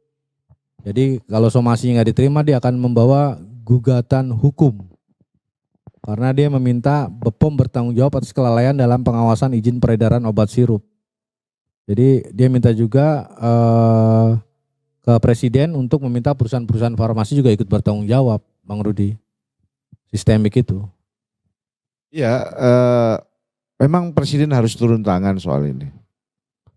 Jadi kalau somasinya nggak diterima dia akan membawa gugatan hukum. Karena dia meminta BPOM bertanggung jawab atas kelalaian dalam pengawasan izin peredaran obat sirup. Jadi dia minta juga ke Presiden untuk meminta perusahaan-perusahaan farmasi juga ikut bertanggung jawab, Bang Rudi. Sistemik itu. Ya, memang Presiden harus turun tangan soal ini.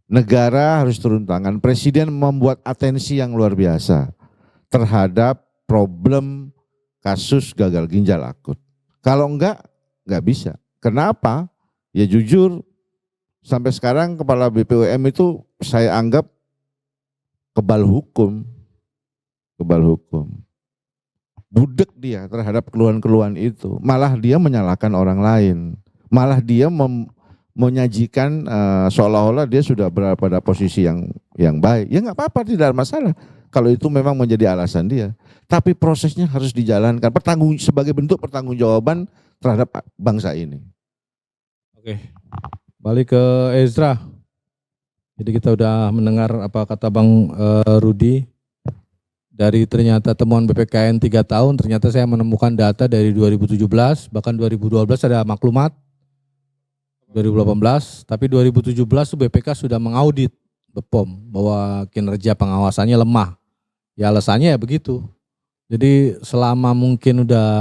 Negara harus turun tangan. Presiden membuat atensi yang luar biasa terhadap problem kasus gagal ginjal akut. Kalau enggak bisa. Kenapa? Ya jujur, sampai sekarang kepala BPOM itu saya anggap kebal hukum. budek dia terhadap keluhan-keluhan itu. Malah dia menyalahkan orang lain. Malah dia menyajikan seolah-olah dia sudah berada pada posisi yang baik. Ya nggak apa-apa, tidak ada masalah. Kalau itu memang menjadi alasan dia. Tapi prosesnya harus dijalankan sebagai bentuk pertanggungjawaban terhadap bangsa ini. Oke, balik ke Ezra. Jadi kita udah mendengar apa kata Bang Rudi. Dari ternyata temuan BPKN 3 tahun, ternyata saya menemukan data dari 2017, bahkan 2012 ada maklumat, 2018, tapi 2017 tuh BPK sudah mengaudit BPOM bahwa kinerja pengawasannya lemah. Ya alasannya ya begitu. Jadi selama mungkin udah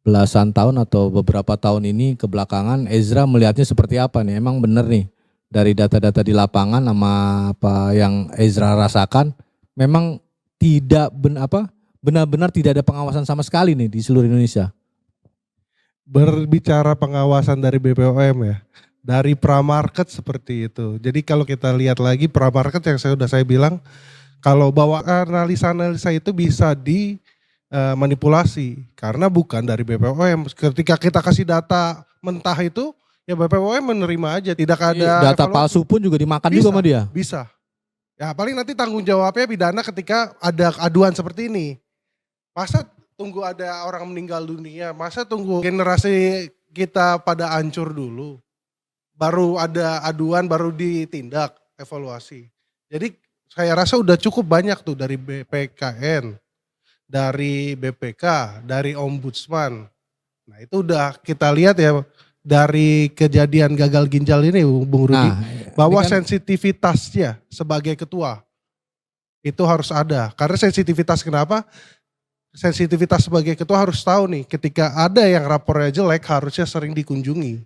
belasan tahun atau beberapa tahun ini kebelakangan, Ezra melihatnya seperti apa nih? Emang benar nih dari data-data di lapangan sama apa yang Ezra rasakan, memang tidak benar-benar tidak ada pengawasan sama sekali nih di seluruh Indonesia. Berbicara pengawasan dari BPOM ya, dari pramarket seperti itu. Jadi kalau kita lihat lagi pramarket yang saya bilang, kalau bawa analisa-analisa itu bisa dimanipulasi karena bukan dari BPOM. Ketika kita kasih data mentah itu, ya BPOM menerima aja, tidak ada Data palsu pun juga dimakan juga sama dia. Bisa. Ya paling nanti tanggung jawabnya pidana ketika ada aduan seperti ini. Masa tunggu ada orang meninggal dunia, masa tunggu generasi kita pada hancur dulu. Baru ada aduan, baru ditindak, evaluasi. Jadi saya rasa udah cukup banyak tuh dari BPKN, dari BPK, dari Ombudsman. Nah itu udah kita lihat ya dari kejadian gagal ginjal ini Bung Rudi. Bahwa sensitivitasnya sebagai ketua itu harus ada. Karena sensitivitas kenapa? Sensitivitas sebagai ketua harus tahu nih ketika ada yang rapornya jelek harusnya sering dikunjungi.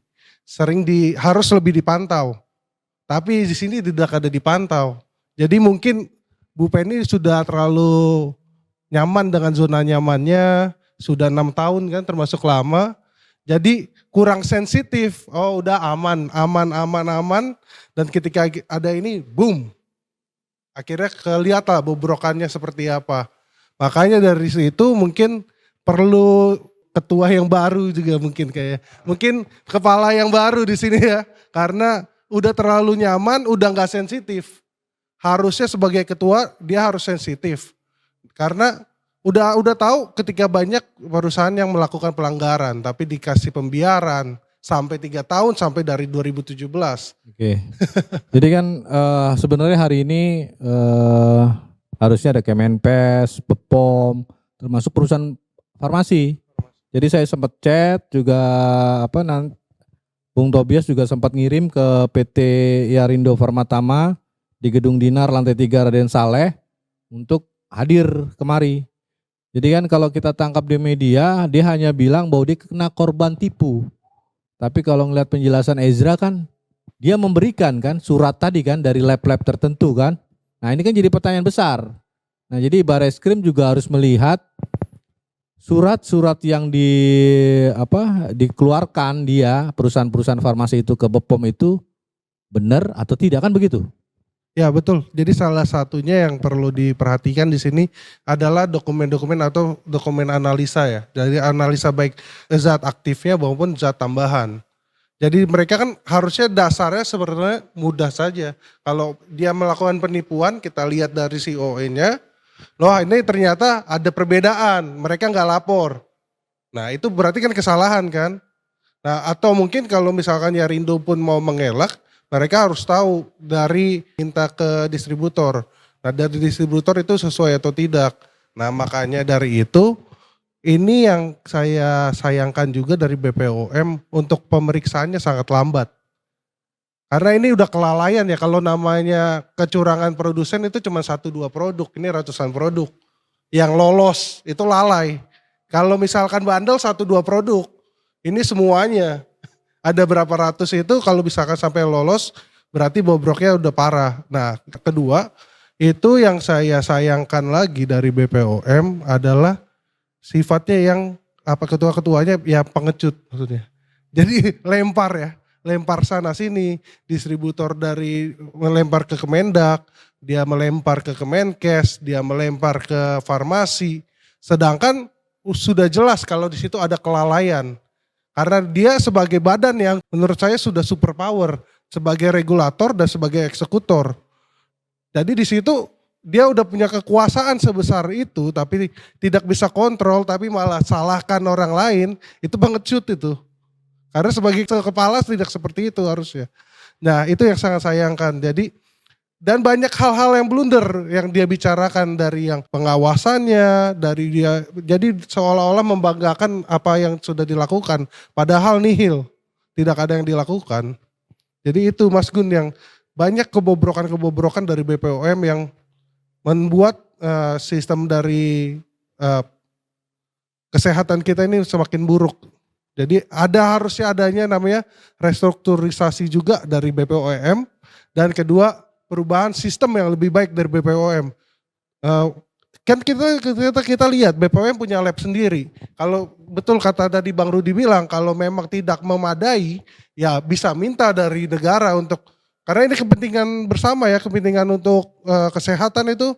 Harus lebih dipantau. Tapi di sini tidak ada dipantau. Jadi mungkin Bu Penny sudah terlalu nyaman dengan zona nyamannya, sudah 6 tahun kan termasuk lama. Jadi kurang sensitif, oh udah aman. Dan ketika ada ini, boom. Akhirnya kelihatan bobrokannya seperti apa. Makanya dari situ mungkin perlu ketua yang baru juga mungkin kepala yang baru di sini ya. Karena udah terlalu nyaman, udah nggak sensitif. Harusnya sebagai ketua dia harus sensitif. Karena udah tahu ketika banyak perusahaan yang melakukan pelanggaran tapi dikasih pembiaran sampai 3 tahun sampai dari 2017. Oke. Jadi kan sebenarnya hari ini harusnya ada Kemenkes, BPOM, termasuk perusahaan farmasi. Jadi saya sempat chat juga Bung Tobias juga sempat ngirim ke PT Yarindo Farmatama di Gedung Dinar lantai 3 Raden Saleh untuk hadir kemari. Jadi kan kalau kita tangkap di media, dia hanya bilang bahwa dia kena korban tipu. Tapi kalau ngelihat penjelasan Ezra kan, dia memberikan kan surat tadi kan dari lab-lab tertentu kan. Nah ini kan jadi pertanyaan besar. Nah jadi Barreskrim juga harus melihat surat-surat yang dikeluarkan dia perusahaan-perusahaan farmasi itu ke BPOM itu benar atau tidak kan begitu? Ya betul. Jadi salah satunya yang perlu diperhatikan di sini adalah dokumen-dokumen atau dokumen analisa ya. Dari analisa baik zat aktifnya maupun zat tambahan. Jadi mereka kan harusnya dasarnya sebenarnya mudah saja. Kalau dia melakukan penipuan kita lihat dari COE-nya. Loh ini ternyata ada perbedaan. Mereka nggak lapor. Nah itu berarti kan kesalahan kan. Nah atau mungkin kalau misalkan Yarindo pun mau mengelak. Mereka harus tahu dari minta ke distributor. Nah dari distributor itu sesuai atau tidak. Nah makanya dari itu ini yang saya sayangkan juga dari BPOM untuk pemeriksaannya sangat lambat. Karena ini udah kelalaian ya kalau namanya kecurangan produsen itu cuma 1-2 produk. Ini ratusan produk. Yang lolos itu lalai. Kalau misalkan bandel 1-2 produk ini semuanya. Ada berapa ratus itu kalau misalkan sampai lolos berarti bobroknya udah parah. Nah kedua itu yang saya sayangkan lagi dari BPOM adalah sifatnya yang ketua-ketuanya ya pengecut maksudnya. Jadi lempar sana sini, distributor dari melempar ke Kemendak, dia melempar ke Kemenkes, dia melempar ke farmasi. Sedangkan sudah jelas kalau di situ ada kelalaian. Karena dia sebagai badan yang menurut saya sudah superpower sebagai regulator dan sebagai eksekutor. Jadi di situ dia udah punya kekuasaan sebesar itu tapi tidak bisa kontrol, tapi malah salahkan orang lain, itu pengecut itu. Karena sebagai kepala tidak seperti itu harusnya. Nah itu yang sangat sayangkan. Jadi dan banyak hal-hal yang blunder yang dia bicarakan, dari yang pengawasannya, dari dia, jadi seolah-olah membanggakan apa yang sudah dilakukan, padahal nihil, tidak ada yang dilakukan. Jadi itu Mas Gun, yang banyak kebobrokan-kebobrokan dari BPOM yang membuat sistem dari kesehatan kita ini semakin buruk. Jadi harusnya adanya namanya restrukturisasi juga dari BPOM, dan kedua perubahan sistem yang lebih baik dari BPOM. Kan kita lihat BPOM punya lab sendiri. Kalau betul kata tadi Bang Rudi bilang, kalau memang tidak memadai, ya bisa minta dari negara untuk, karena ini kepentingan bersama ya, kepentingan untuk kesehatan itu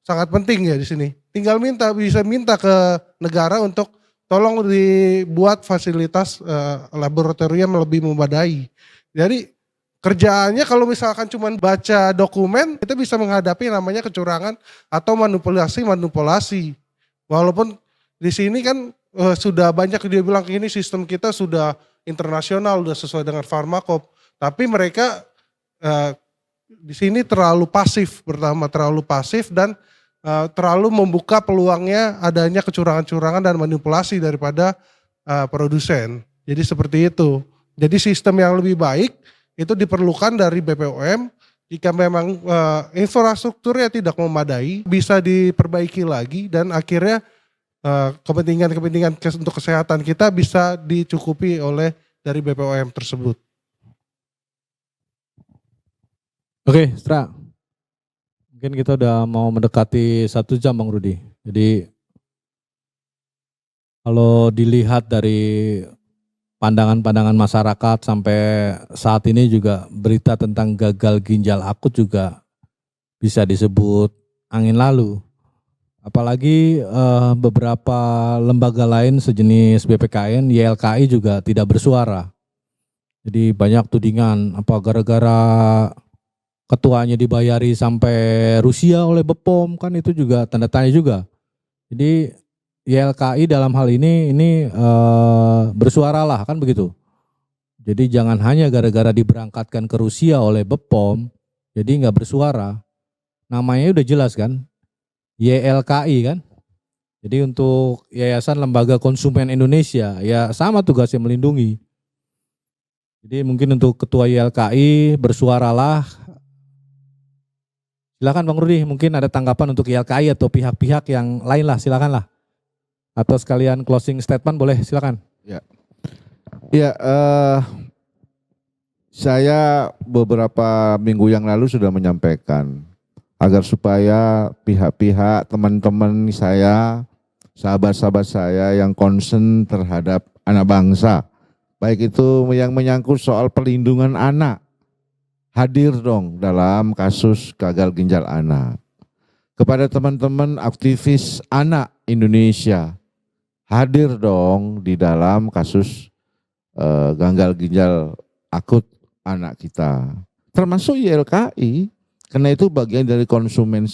sangat penting ya di sini. Tinggal bisa minta ke negara untuk tolong dibuat fasilitas laboratorium lebih memadai. Jadi kerjaannya kalau misalkan cuma baca dokumen, kita bisa menghadapi namanya kecurangan atau manipulasi. Walaupun di sini kan sudah banyak dia bilang ini sistem kita sudah internasional, sudah sesuai dengan Pharmacop. Tapi mereka di sini terlalu pasif, dan terlalu membuka peluangnya adanya kecurangan-curangan dan manipulasi daripada produsen. Jadi seperti itu. Jadi sistem yang lebih baik itu diperlukan dari BPOM. Jika memang infrastrukturnya tidak memadai, bisa diperbaiki lagi, dan akhirnya kepentingan untuk kesehatan kita bisa dicukupi oleh dari BPOM tersebut. Oke, Stra. Mungkin kita udah mau mendekati 1 jam Bang Rudi. Jadi kalau dilihat dari pandangan-pandangan masyarakat sampai saat ini juga berita tentang gagal ginjal akut juga bisa disebut angin lalu. Apalagi beberapa lembaga lain sejenis BPKN, YLKI juga tidak bersuara. Jadi banyak tudingan apa gara-gara ketuanya dibayari sampai Rusia oleh BPOM, kan itu juga tanda tanya juga. Jadi YLKI dalam hal ini bersuaralah, kan begitu. Jadi jangan hanya gara-gara diberangkatkan ke Rusia oleh BPOM, jadi nggak bersuara. Namanya udah jelas kan, YLKI kan. Jadi untuk Yayasan Lembaga Konsumen Indonesia, ya sama tugasnya melindungi. Jadi mungkin untuk Ketua YLKI bersuaralah. Silakan Bang Rudi, mungkin ada tanggapan untuk YLKI atau pihak-pihak yang lain lah, silakan lah. Atau sekalian closing statement boleh, silakan. Ya, saya beberapa minggu yang lalu sudah menyampaikan agar supaya pihak-pihak, teman-teman saya, sahabat-sahabat saya yang concern terhadap anak bangsa, baik itu yang menyangkut soal perlindungan anak, hadir dong dalam kasus gagal ginjal anak. Kepada teman-teman aktivis anak Indonesia, hadir dong di dalam kasus gagal ginjal akut anak kita. Termasuk YLKI, karena itu bagian dari konsumen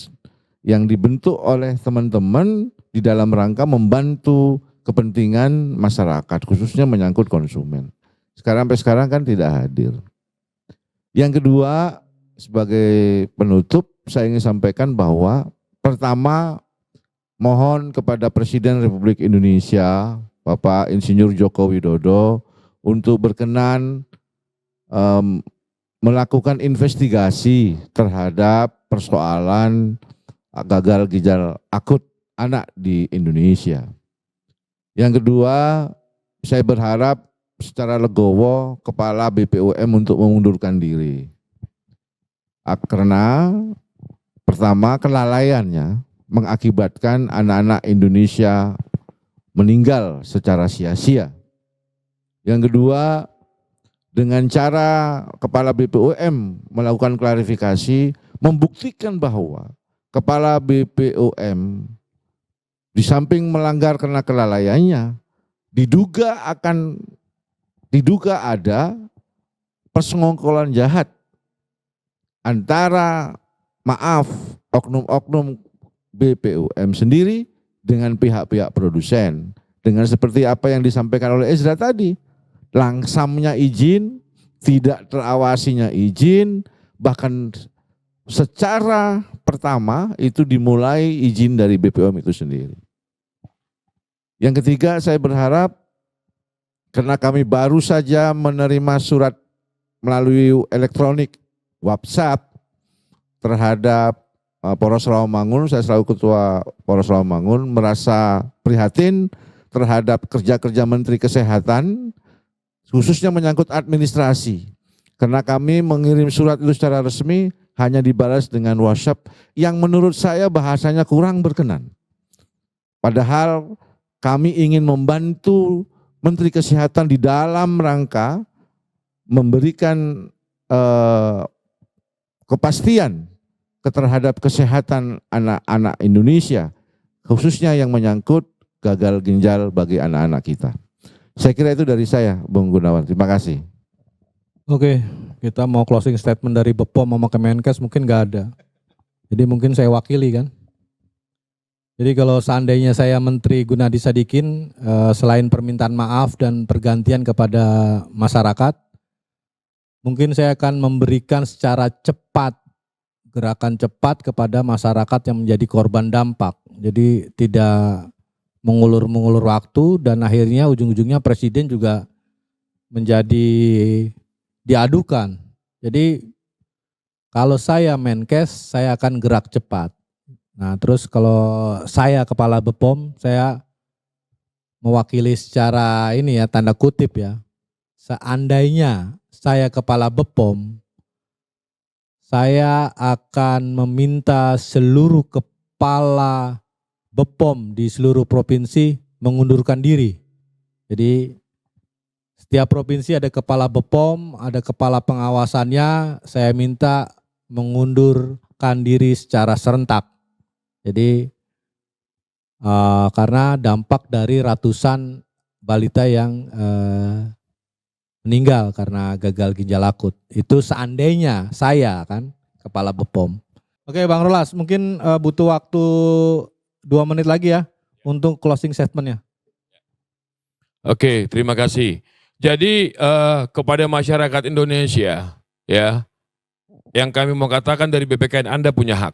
yang dibentuk oleh teman-teman di dalam rangka membantu kepentingan masyarakat, khususnya menyangkut konsumen. Sampai sekarang kan tidak hadir. Yang kedua, sebagai penutup saya ingin sampaikan bahwa pertama, mohon kepada Presiden Republik Indonesia, Bapak Insinyur Joko Widodo, untuk berkenan melakukan investigasi terhadap persoalan gagal ginjal akut anak di Indonesia. Yang kedua, saya berharap secara legowo Kepala BPOM untuk mengundurkan diri. Karena pertama, kelalaiannya mengakibatkan anak-anak Indonesia meninggal secara sia-sia. Yang kedua, dengan cara Kepala BPOM melakukan klarifikasi, membuktikan bahwa Kepala BPOM Di samping melanggar karena kelalaiannya, diduga ada persengongkolan jahat antara oknum-oknum BPOM sendiri dengan pihak-pihak produsen. Dengan seperti apa yang disampaikan oleh Ezra tadi, langsamnya izin, tidak terawasinya izin, bahkan secara pertama itu dimulai izin dari BPOM itu sendiri. Yang ketiga, saya berharap karena kami baru saja menerima surat melalui elektronik WhatsApp terhadap Polres Rawamangun, saya selaku Ketua Polres Rawamangun merasa prihatin terhadap kerja-kerja Menteri Kesehatan, khususnya menyangkut administrasi. Karena kami mengirim surat itu secara resmi hanya dibalas dengan WhatsApp yang menurut saya bahasanya kurang berkenan. Padahal kami ingin membantu Menteri Kesehatan di dalam rangka memberikan kepastian terhadap kesehatan anak-anak Indonesia, khususnya yang menyangkut gagal ginjal bagi anak-anak kita. Saya kira itu dari saya, Bung Gunawan. Terima kasih. Oke, kita mau closing statement dari Bepom sama Kemenkes mungkin nggak ada. Jadi mungkin saya wakili kan. Jadi kalau seandainya saya Menteri Gunadi Sadikin, selain permintaan maaf dan pergantian kepada masyarakat, mungkin saya akan memberikan secara cepat, gerakan cepat kepada masyarakat yang menjadi korban dampak. Jadi tidak mengulur-mengulur waktu dan akhirnya ujung-ujungnya Presiden juga menjadi diadukan. Jadi kalau saya Menkes, saya akan gerak cepat. Nah terus kalau saya Kepala Bepom, saya mewakili secara ini ya, tanda kutip ya. Seandainya saya Kepala Bepom, saya akan meminta seluruh kepala Bepom di seluruh provinsi mengundurkan diri. Jadi setiap provinsi ada kepala Bepom, ada kepala pengawasannya, saya minta mengundurkan diri secara serentak. Jadi karena dampak dari ratusan balita yang meninggal karena gagal ginjal akut. Itu seandainya saya kan kepala Bepom. Oke Bang Rolas, mungkin butuh waktu 2 menit lagi ya untuk closing statement-nya. Oke, terima kasih. Jadi kepada masyarakat Indonesia ya, yang kami mau katakan dari BPKN, Anda punya hak.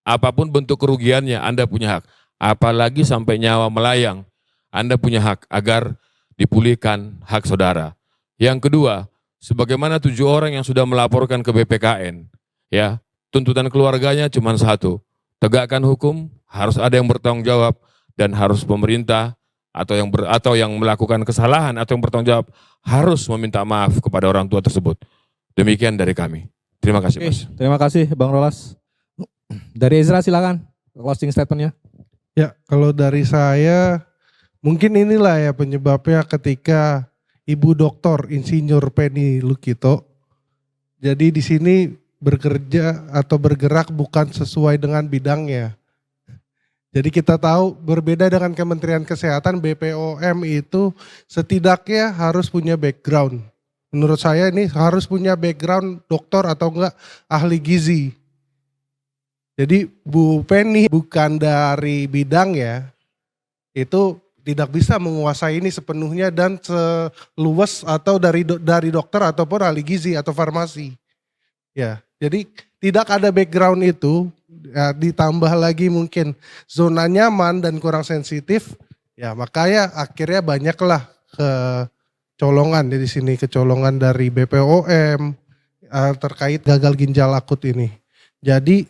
Apapun bentuk kerugiannya Anda punya hak. Apalagi sampai nyawa melayang, Anda punya hak agar dipulihkan hak saudara. Yang kedua, sebagaimana 7 orang yang sudah melaporkan ke BPKN, ya, tuntutan keluarganya cuma satu, tegakkan hukum, harus ada yang bertanggung jawab dan harus pemerintah atau yang melakukan kesalahan atau yang bertanggung jawab harus meminta maaf kepada orang tua tersebut. Demikian dari kami. Terima kasih, Mas. Terima kasih Bang Rolas. Dari Ezra silakan closing statement-nya. Ya, kalau dari saya mungkin inilah ya penyebabnya ketika Ibu Doktor Insinyur Penny Lukito jadi di sini bekerja atau bergerak bukan sesuai dengan bidangnya. Jadi kita tahu berbeda dengan Kementerian Kesehatan, BPOM itu setidaknya harus punya background. Menurut saya ini harus punya background dokter atau enggak ahli gizi. Jadi Bu Penny bukan dari bidang ya, itu tidak bisa menguasai ini sepenuhnya dan seluas atau dari dokter ataupun ahli gizi atau farmasi. Ya, jadi tidak ada background itu, ya, ditambah lagi mungkin zona nyaman dan kurang sensitif, ya makanya akhirnya banyaklah kecolongan di sini, kecolongan dari BPOM terkait gagal ginjal akut ini. Jadi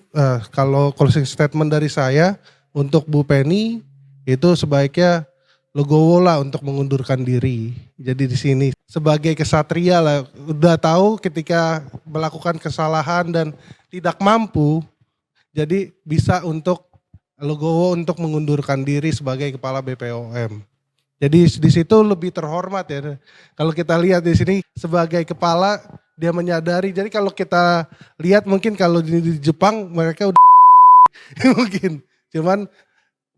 kalau closing statement dari saya untuk Bu Penny itu sebaiknya legowo lah untuk mengundurkan diri. Jadi di sini sebagai kesatria lah, udah tahu ketika melakukan kesalahan dan tidak mampu, jadi bisa untuk legowo untuk mengundurkan diri sebagai kepala BPOM. Jadi di situ lebih terhormat ya. Kalau kita lihat di sini sebagai kepala dia menyadari. Jadi kalau kita lihat mungkin kalau di Jepang mereka udah mungkin, cuman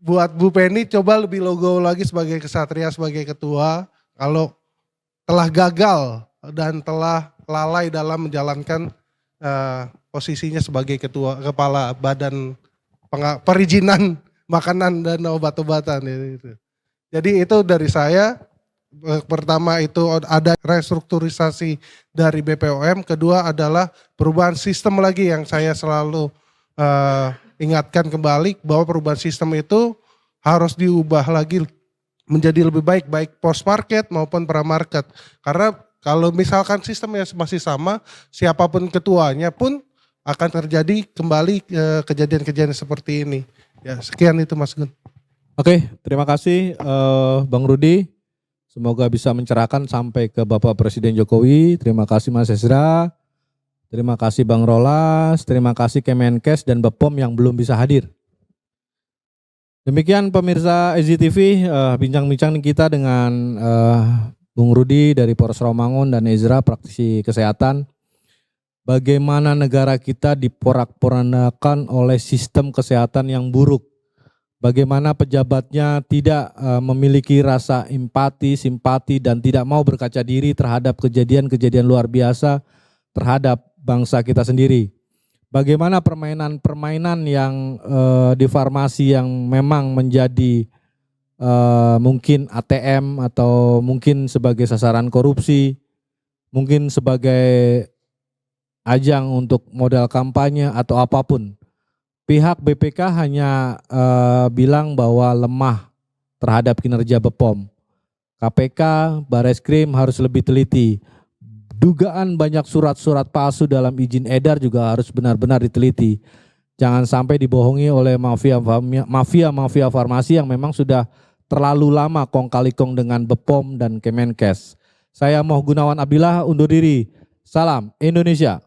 buat Bu Penny coba lebih logo lagi sebagai kesatria, sebagai ketua. Kalau telah gagal dan telah lalai dalam menjalankan posisinya sebagai ketua kepala badan perizinan makanan dan obat-obatan itu. Jadi itu dari saya. Pertama itu ada restrukturisasi dari BPOM, kedua adalah perubahan sistem lagi yang saya selalu ingatkan kembali bahwa perubahan sistem itu harus diubah lagi menjadi lebih baik, baik post market maupun pra market. Karena kalau misalkan sistemnya masih sama, siapapun ketuanya pun akan terjadi kembali kejadian-kejadian seperti ini. Ya, sekian itu Mas Gun. Oke, terima kasih Bang Rudi. Semoga bisa mencerahkan sampai ke Bapak Presiden Jokowi. Terima kasih Mas Ezra. Terima kasih Bang Rolas. Terima kasih Kemenkes dan Bepom yang belum bisa hadir. Demikian pemirsa EZTV, bincang-bincang kita dengan Bung Rudi dari Polres Rawamangun dan Ezra praktisi kesehatan. Bagaimana negara kita diporak-porandakan oleh sistem kesehatan yang buruk. Bagaimana pejabatnya tidak memiliki rasa empati, simpati, dan tidak mau berkaca diri terhadap kejadian-kejadian luar biasa terhadap bangsa kita sendiri. Bagaimana permainan-permainan yang di farmasi yang memang menjadi mungkin ATM atau mungkin sebagai sasaran korupsi, mungkin sebagai ajang untuk modal kampanye atau apapun. Pihak BPK hanya bilang bahwa lemah terhadap kinerja Bepom. KPK, Bareskrim harus lebih teliti. Dugaan banyak surat-surat palsu dalam izin edar juga harus benar-benar diteliti. Jangan sampai dibohongi oleh mafia farmasi yang memang sudah terlalu lama kong kali kong dengan Bepom dan Kemenkes. Saya Moh Gunawan Abdillah undur diri. Salam Indonesia.